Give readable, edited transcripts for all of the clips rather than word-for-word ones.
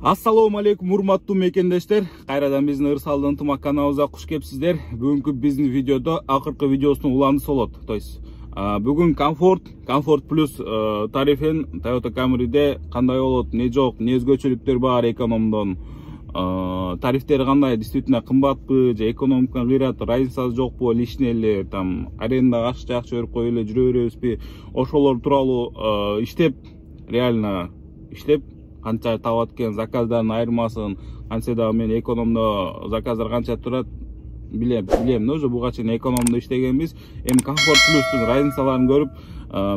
Ассалому алейкум, урматтуу мекендештер. Кайрадан биздин Ырсалдын ынтымак каналыбызга куш кепсиздер. Бүгүнкү биздин видеодо акыркы видеосунун уландысы болот. То есть бүгүн Comfort Plus тарифин Toyota Camry'де кандай болот, не жок, не өзгөчөлүктөр бар экономдон. Тарифтери кандай, действительно кымбатпы же экономиканы кыйрат, разницасы жокпу, лишний эле там аренда жакшы берип коюп эле жүрө беребизби? Ошолор тууралуу реально иштеп канча табат экен, заказдардын айырмасын, канча да мен экономдо заказдар канча турат билем, уже буга чейин экономдо иштегенбиз. Эми Comfort Plus'тун разницаларын көрүп,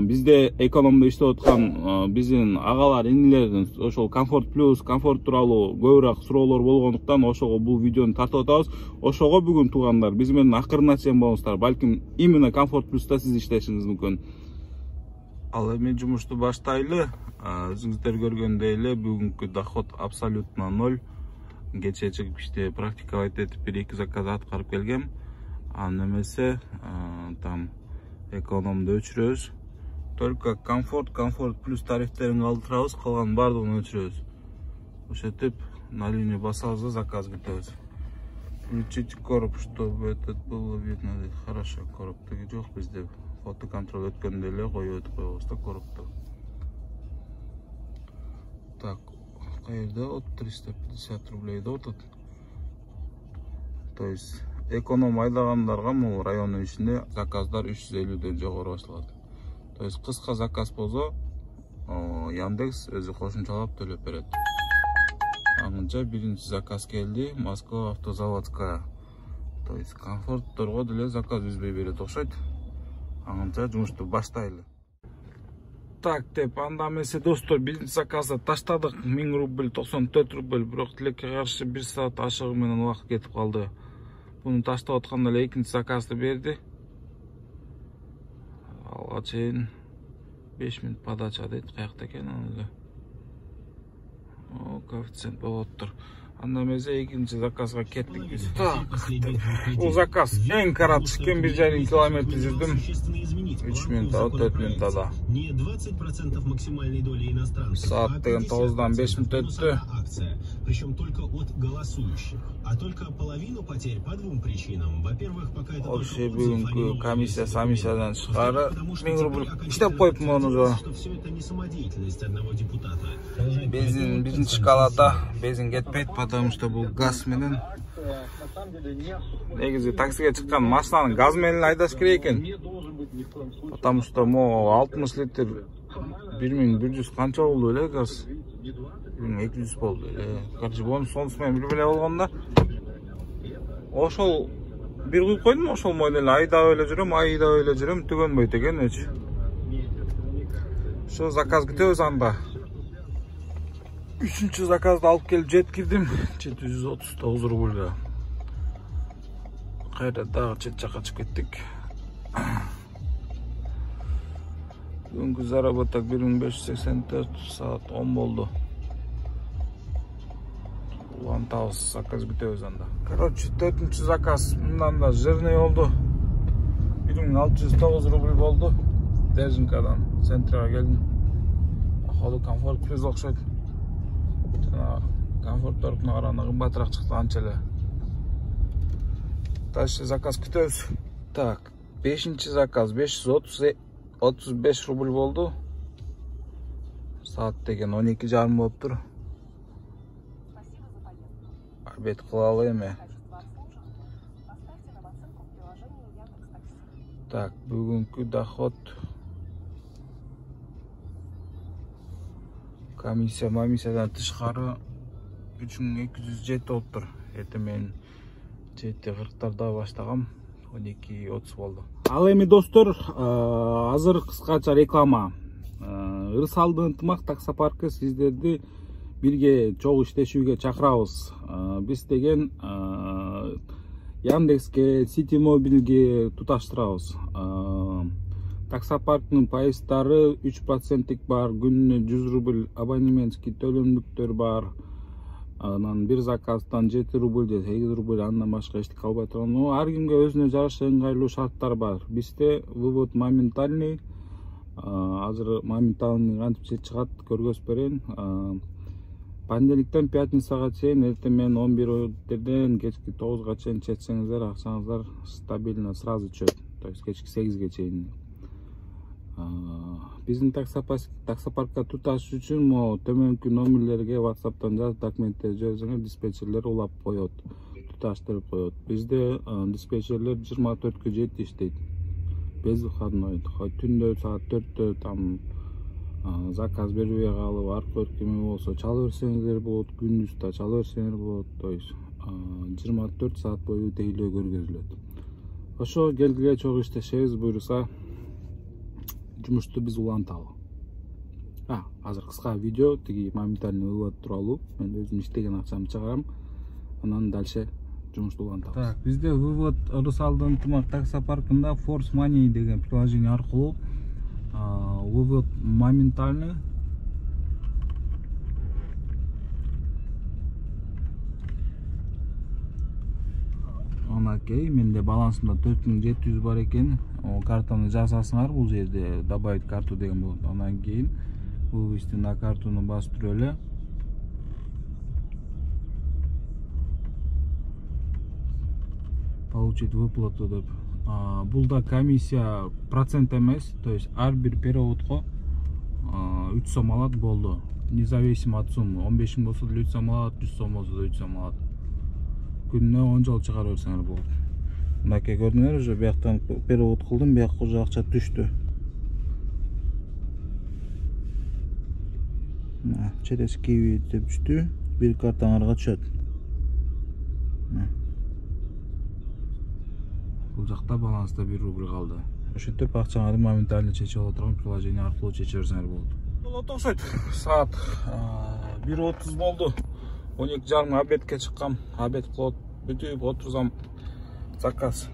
бизде экономдо иштеп аткан биздин агалар, инилердин ошол Comfort Plus, комфорт тууралуу көбүрөөк суроолор болгондуктан ошого бул видеону тартып атабыз. Ошого бүгүн туугандар, биз менен акырына чейин болуңуздар. Балким именно Comfort Plus'та сиз иштешиңиз мүмкүн. Ал эми жумушту баштайлы. Өзүңүздөр көргөндөй эле бүгүнкү доход абсолютно 0. Кечээ чыгып иште практикалайт этип 1-2 заказ аткарып келгем. Аны эмесе там экономду өчүрөбүз. Только Comfort Plus тарифтерин калтырабыз, калган баардыгын өчүрөбүз. Ошентип на линию басабыз да заказ күтөбүз. Включить короб, чтобы этот было видно. Хорошо, короб теги жок бизде. Фотоконтроль өткөндө эле коюп өтүп коебуз да коробду. Так, кайерде от 350 рублейде отот. То есть эконом айдагандарга могу райондун ичинде заказдар 350ден жогору башталат. То есть кыска заказ болсо Яндекс өзү кошумчалап төлөп берет. Анча биринчи заказ келди, Москва автозаводская. То есть комфортторго деле заказ үзбөй берет окшойт. Анча жумушту баштайлы. Так деп, анда эмесе достор, биринчи заказды таштадык. 1000 рубль, 94 рубль, бирок тилекке каршы 1 саат ашыгы менен убакыт кетип калды. Буну таштап атканда эле экинчи заказды берди. Алга чейин 5 минут подача дейт, каякта экен аны эле. Коэффициент болоптур. Анда эмесе экинчи заказга кеттик биз. Так, бул заказ эң каратышкен 1,5 километр жүрдүм. 3 минутта, 4 минутта да. Саат деген 9-дан 5 минут өттү. Причем только от голосующих. А только половину потерь по двум причинам. Во-первых, пока это вообще бүгүнкү комиссиядан чыгары 1000 рубль иштеп коюпмун уже. Все это не самодеятельность одного депутата. Бензин биринчи шкалада бензин кетпейт, потому что бул газ менен. Негизи таксиге чыккан машинаны газ менен айдаш керек экен. Потому что 60 литр 1100 канча болду эле газ. 1200 болду эле. Короче, сонусу менен бир эле болгондо. Ошол бир куюп койдум, ошол модель айдап эле жүрөм, түгөнбөйт экен өчү. Ошо заказ күтөбүз анда. Üçüncü zaказды алып келип жеткирдим 739 рубльга. Кайра дагы чет жакка чыгып кеттик. Бүгүнкү заработок 1584, саат 10 болду. Улантабыз, заказ күтөбүз анда. Короче, 4-чү заказ мындан да жирный болду. 1609 рубль болду. Дежинкадан центрга келдим. Ахалы Comfort Plus окшойт. Комфорттордун караганда кымбатыраак чыкты анча эле. Дальше заказ күтөбүз. Так, 5-чи заказ 535 рубль болду. Саат деген 12:30 болуптур. Обед кылалы эми. Так, бүгүнкү доход комиссиядан тышкары 3207 болуптур. Эртең мен 7:40 баштагам, 12:30 болду. Ал эми достор, азыр кыскача реклама. Ырсалдын ынтымак таксопаркы сиздерди бирге чогуу иштешүүгө чакырабыз. Биз деген Яндекске, Ситимобилге туташтырабыз. Таксопарктын пайыздары 3% бар, күнүнө 100 рубль абонементский төлөмдүктөр бар. Анан бир заказдан 7 рубль же 8 рубль андан башка эчтеке албай турган. Ар кимге өзүнө жараша ыңгайлуу шарттар бар. Бизде вывод моментальный. Азыр моментальный кантип чыгат көргөзүп берейин. Понедельниктен пятницага чейин эртең менен 11ден кечки 9га чейин чечсеңиздер, акчаңыздар стабильно сразу чөп. То есть кечки 8ге чейин. Биздин таксопаркка туташ үчүн төмөнкү номерлерге WhatsApp'тан жазып документтер жиберсеңер, диспетчерлер улап коет, туташтырып коет. Бизде диспетчерлер 24-кө 7 иштейт. Без выходной. Түндө саат 4-тө там заказ бербей калып, арка өркеме болсо чала берсеңиздер болот, күндүз да чала берсеңер болот. То есть 24 саат бою тейлөө көргөзүлөт. Ошо келгиле чогуу иштешебиз буйруса, жумушту биз уланталы. Азыр кыска видео тиги моментальный вывод тууралуу. Мен өзүм иштеген акчамды чыгарам, анан дальше жумушту улантабыз. Так, бизде вывод ырыс алды ынтымак таксопаркында Force Money деген приложение аркылуу вывод моментальный. Анакей, менде балансымда 4700 бар экен. Картаны жасасыңар, бул жерде добавить карту деген болот. Анан кийин вывести на картуну басып туруп эле получить выплату деп. Булда комиссия процент эмес, то есть ар бир переводко 3 сом алат болду. Независимо от суммы. 15 сом болсо 3 сом алат, 100 сом болсо 3 сом алат. Күнүнө 10 жол чыгарып берсеңер болот. Мынакей көрдүңөр, уже бияктан перевод кылдым, биякка уже акча түштү. Через Kiwi деп түштү, бир картаңарга түшөт. Бул жакта баланста 1 рубль калды. Ошентип акчаңарды моментально чечип ала турган приложение аркылуу чечип берсеңер болот. Болот окшойт. Саат 1:30 болду. 12:30 обедке чыккам. Обед кылып бүтүп отурсам, заказ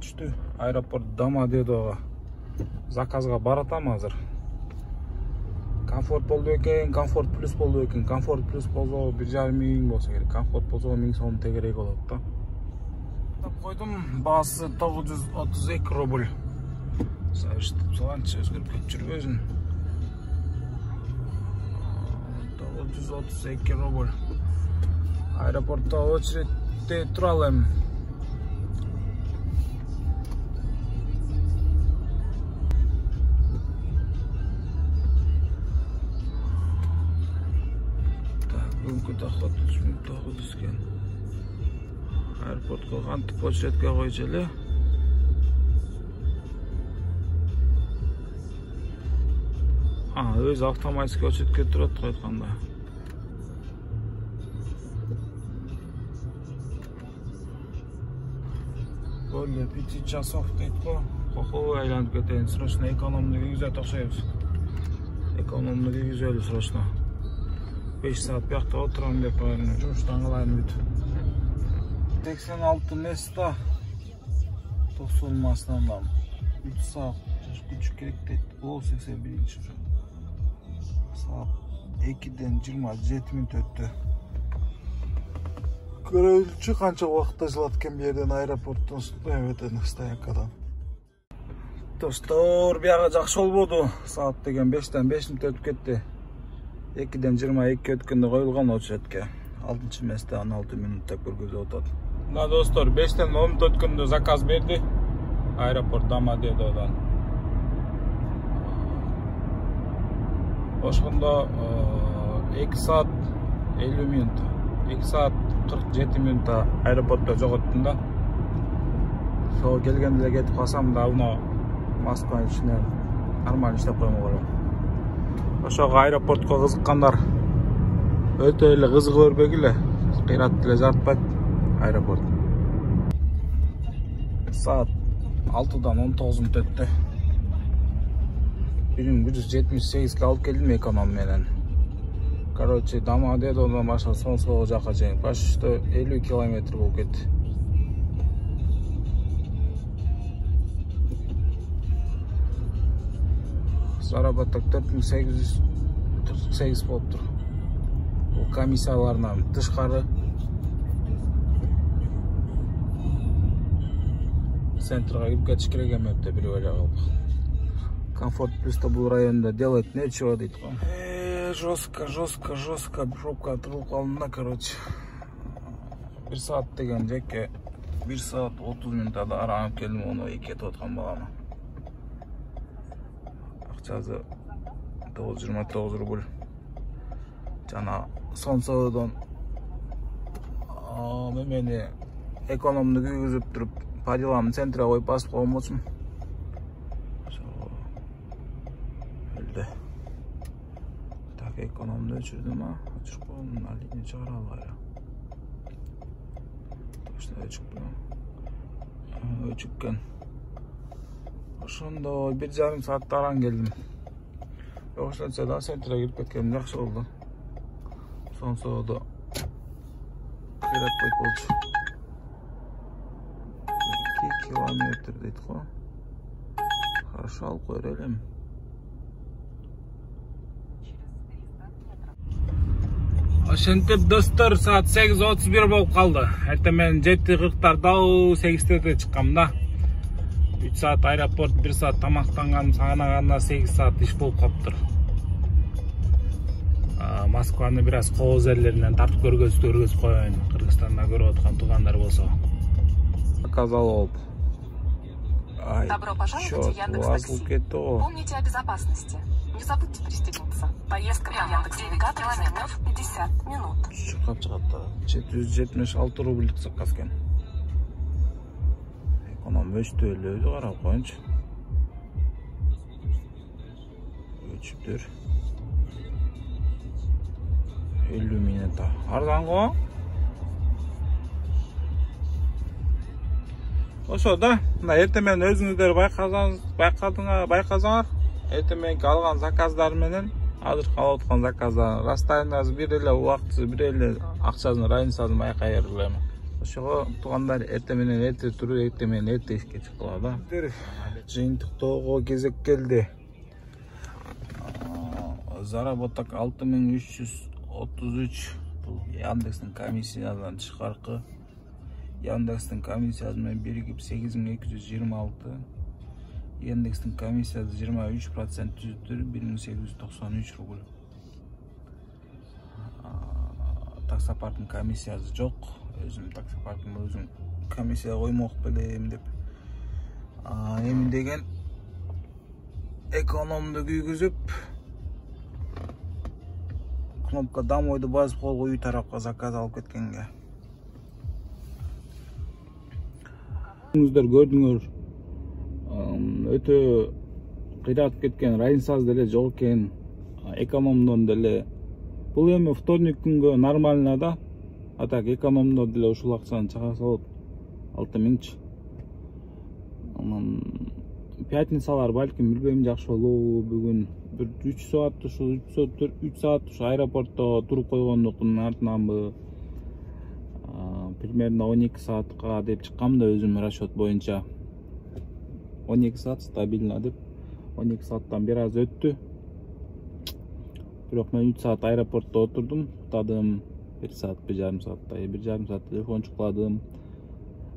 түштү. Аэропорт Домодедово. Заказга баратам азыр. Комфорт болду экен, комфорт плюс болду экен. Комфорт плюс болсо 1,5 миң болсо керек. Комфорт болсо 1000 сом тегерек болот да. Койдум, баасы 932 рубль. Саштып саланчы өзгөрүп кетчүрбөсүн. 932 рубль. Аэропортто очередте туралым. Так, бүгүнкү доход 3900 экен. Аэропортко кантип очередке койчу эле. Өз автоматически очередке турат койгондо. Более 5 часов дейт го. Кокобу айланып кетейин. Срочно экономду кийгизет окшойбуз. Экономду кийгизелү срочно. 5 саат биякта отурам деп жумуштан калайын бүт. 86 место. 90 масынан 3 саат күч керек дейт. Ол 81-чи уже. Саат 2-ден 27 мүнөт өттү. Көрөлчү канча убакытта жылат экен бу жерден аэропорттон стоянкадан. Достор, бияга жакшы болбоду. Саат деген 5-тен 5 мүнөт өтүп кетти. 2-ден 22 өткөндө коюлган очередке. 6-чы месте 16 мүнөт деп көргөзүп атат. Да, достор, 5-тен 10 мүнөт өткөндө заказ берди. Аэропорт Домодедодон. Ошондо 2 саат 50 мүнөт. 2 саат 47 мүнөт аэропортто жоготтум да. Сол келгенде эле кетип калсам да, уну Москванын ичине нормально иштеп коймок эле. Ошого аэропортко кызыккандар өтө эле кызыга бербегиле. Кыйрат эле жартпайт аэропорт. Саат 6-дан 19 мүнөт өттү. 1178ге алып келдим эконом менен. Короче, Домодедодон баштап Сонсого жака чейин почти 50 километр болуп кетти. Заработок 4848 болуптур. Бул комиссияларынан тышкары. Центрга кирип кетиш керек эме деп билип эле калдык. Комфорт плюс бул районда делать нечего дейт го. жестко пробка тырылып калдым да, короче. 1 саат деген жеке 1 саат 30 минутада аранып келдим, оны кетип аткан баланы. Акчасы 929 рубль. Жана Сонсоодон мени экономду күйгүзүп туруп, по делам центрге коюп басып коймочумун. Өлдү. Так, экономду өчүрдүм, өчүрүп койдум, алини чыгара албай. Точно өчүккен. Ошондо 1,5 саатта аран келдим. Ошончо да центрге кирип кеткеним жакшы болду. Сонсоодо керек болчу. 2 километр дейт го. Хорошо алып койор элем. Ошентип достор, саат 8:31 болуп калды. Эртең мен 7:40 8:те чыккам да. 3 саат аэропорт, 1 саат тамактанганым, саганаганда 8 саат иш болуп калыптыр. Москваны бираз кооз жерлеринен тартып көргөзүп коеюн. Кыргызстанда көрүп аткан туугандар болсо. Оказал. Добро пожаловать в Яндекс.Такси. Помните о безопасности. Не забудьте пристегнуться. Поездка по Яндекс.Навигатор займет 50 минут. Чыкап чыгатты. 776 рубль заказ экен. Эконом өчтү эле, карап коюнчу. Өчүптүр. 50 минута. Арзан го? Ошо да, мына эртең менен өзүңүздөр байкасаңар, эртең мененки алган заказдар менен азыр алып аткан заказдар расстояниясы бир эле, убактысы бир эле, акчасын разницасын байкай берилем. Ошого туугандар эртең менен эрте туруп, эртең менен эрте ишке чыккыла да. Жыйынтыктоого кезек келди. Заработок 6333. Бул Яндекстин комиссиясынан тышкаркы. Яндекстин комиссиясы менен биригип 8226. Яндекстин комиссиясы 23% түзүптүр, 1893 рубль. Таксопарктын комиссиясы жок. Өзүм таксопарктын өзүм комиссия коймок белем деп. Эми деген экономду күйгүзүп, кнопка домойду басып койго, үй тарапка заказ алып кеткенге. Өзүңүздөр көрдүңөр, өтө кыйратып кеткен, разницасы деле жок экен, экономдон деле. Бул эми вторник күнгө нормально да. А так экономдон деле ушул акчаны чыгара салып 6000. Анан пятницалар балким билбейм жакшы болобу, бүгүн бир 3 саат ушу аэропортто туруп койгондуктун артынанбы, примерно 12 саатка деп чыккам да өзүм расчет боюнча. 12 саат стабильно деп, 12 сааттан бир аз өттү. Бирок мен 3 саат аэропортто отурдум, уктадым. 1 саат, 1,5 сааттай, 1,5 саат телефон чукладым.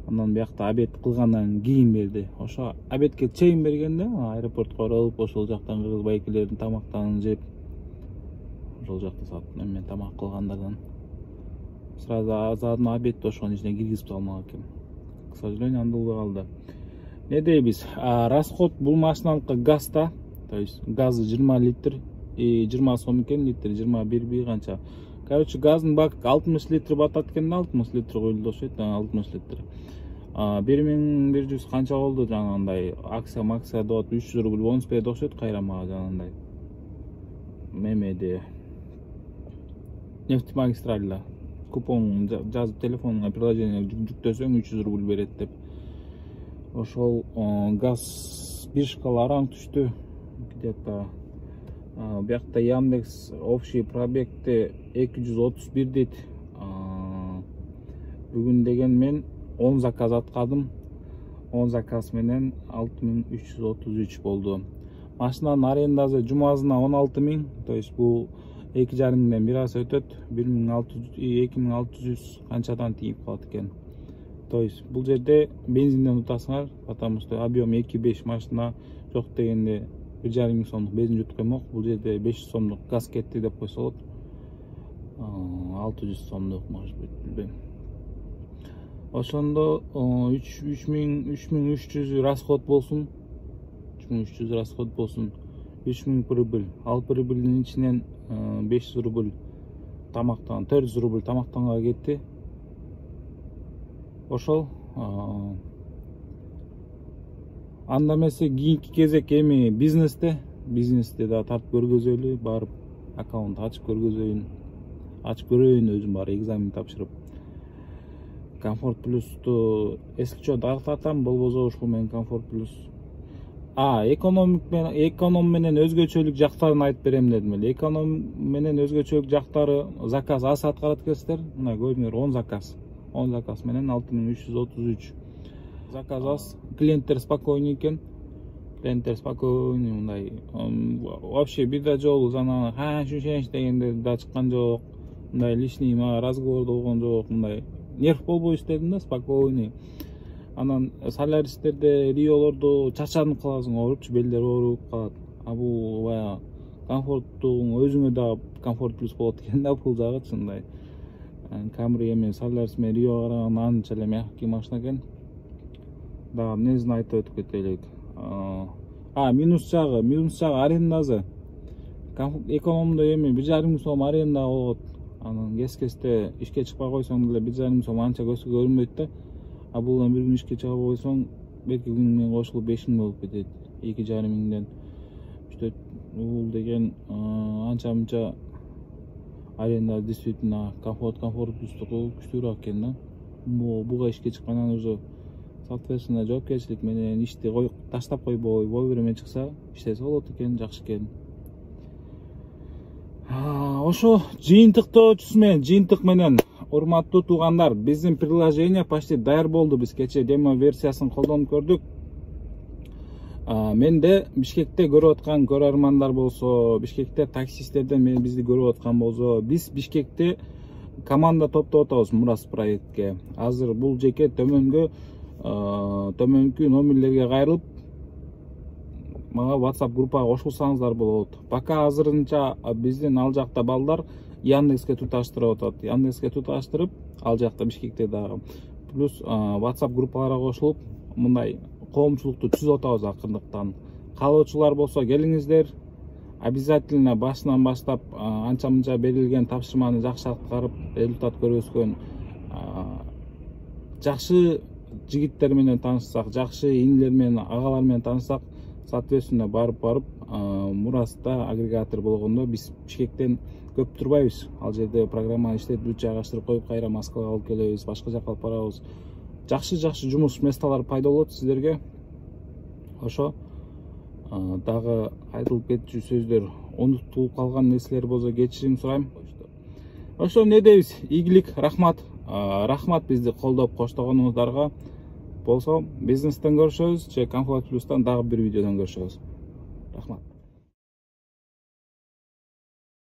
Андан биякта обед кылгандан кийин берди. Ошо обедке чейин бергенде аэропортко барып, ошол жактан кыргыз байкелердин тамактанын жеп, ошол жакта сааттан мен тамак кылгандардан сразу заодно обедти ошонун ичине киргизип салмак экен. К сожалению, анда болбой калды. Не дейбиз? Расход бул машиналыкка газда, то есть газы 20 литр, 20 сом экен литр, 21 канча. Короче, газдын бак 60 литр батат экен, 60 литр коюлду окшойт, 60 литр. 1100 канча болду жанагындай акция деп 300 рубль бонус берди окшойт кайра мага жанагындай. Мемеде нефтемагистральда купон жазып телефонуңа приложение жүктөсөң 300 рубль берет деп. Ошол газ бир шкала араң түштү. Где-то биякта Яндекс общий пробегте 231 дейт. Бүгүн деген мен 10 заказ аткадым. 10 заказ менен 6333 болду. Машинанын арендасы жумасына 16000, то есть бул 2,5 бир аз өтөт, 2600 канчадан тийип калат экен. То есть бул жерде бензинден утасыңар, потому что объем 2,5 машина жок дегенде 1,5 миң сомдук бензин жутуп коймок. Бул жерде 500 сомдук газ кетти деп койсо болот. 600 сомдук, может быть, билбейм. Ошондо 3300 расход болсун. 3300 расход болсун. 3000 прибыль. Ал прибыльдин ичинен 500 рубль тамактан, 400 рубль тамактанга кетти. Ошол анда эмесе кийинки кезек эми бизнесте да тартып көргөзөлү, барып аккаунт ачып көргөзөйүн. Ачып көрөйүн өзүм бар экзамен тапшырып. Комфорт плюсту эскиче дагы тартам, болбосо ушул менен комфорт плюс. Эконом менен өзгөчөлүк жактарын айтып берем дедим эле. Эконом менен өзгөчөлүк жактары заказ аз аткарат экенсиздер. Мына көрүңөр 10 заказ. 10 заказ менен 6333. Заказ аз, клиенттер спокойный экен. Клиенттер спокойный, мындай вообще бир да жолу жана шушенч дегенде да чыккан жок. Мындай лишний разговор болгон жок, мындай нерв болбой иштедим да, спокойный. Анан соляристтерде, риолордо чачанып каласың, оорупчу, белдер ооруп калат. Бул баягы комфорттуң өзүңө да комфорт плюс болот экен да, бул жагы чындай. Camry эми солярис менен Рио караганда анча эле мягкий машина экен. Да, эмнесин айтып өтүп кетелик. Минус жагы арендасы. Экономдо эми 1,5 миң сом аренда болот. Анан кес-кесте ишке чыкпай койсоң деле 1,5 миң сом анча көзгө көрүнбөйт да. Бул бир күн ишке чыгып койсоң, берки күн менен кошулуп 5 миң болуп кетет. 2,5 миңден. Бул деген анча-мынча аренда действительно комфорт плюстуку күчтүүрөөк экен да. Буга ишке чыккандан уже соответственно жоопкерчилик менен ишти таштап койбой, вовремя чыкса, иштесе болот экен, жакшы экен. Ошо жыйынтык менен урматтуу туугандар, биздин приложение почти даяр болду. Биз кече демо версиясын колдонуп көрдүк. Менде Бишкекте көрүп аткан көрөрмандар болсо, Бишкекте таксисттерден бизди көрүп аткан болсо, биз Бишкекте команда топтоп атабыз Мурас проектке. Азыр бул жеке төмөнкү номерлерге кайрылып, мага WhatsApp группага кошулсаңыздар болот. Пока азырынча биздин ал жакта балдар Яндекске туташтырып атат. Яндекске туташтырып, ал жакта Бишкекте дагы. Плюс WhatsApp группаларга кошулуп, мындай коомчулукту түзүп атабыз акырындыктан. Каалоочулар болсо келиңиздер. Обязательно башынан баштап анча-мынча берилген тапшырманы жакшы аткарып, результат көрсөткөн жакшы жигиттер менен таанышсак, жакшы инилер менен, агалар менен таанышсак, соответственно барып Мураста агрегатор болгондо биз Бишкектен көп турбайбыз. Ал жерде программаны иштетип жайгаштырып коюп, кайра Москвага алып келебиз, башка жака алып барабыз. Жакшы жумуш месталар пайда болот сиздерге. Ошо дагы айтылып кетчү сөздөр, унутулуп калган нерселер болсо кечирим сурайм. Ошо эмне дейбиз? Ийгилик, рахмат. Рахмат бизди колдоп коштогонуңуздарга. Болсо бизнестен көрүшөбүз же Комфорт плюстан дагы бир видеодон көрүшөбүз. Рахмат.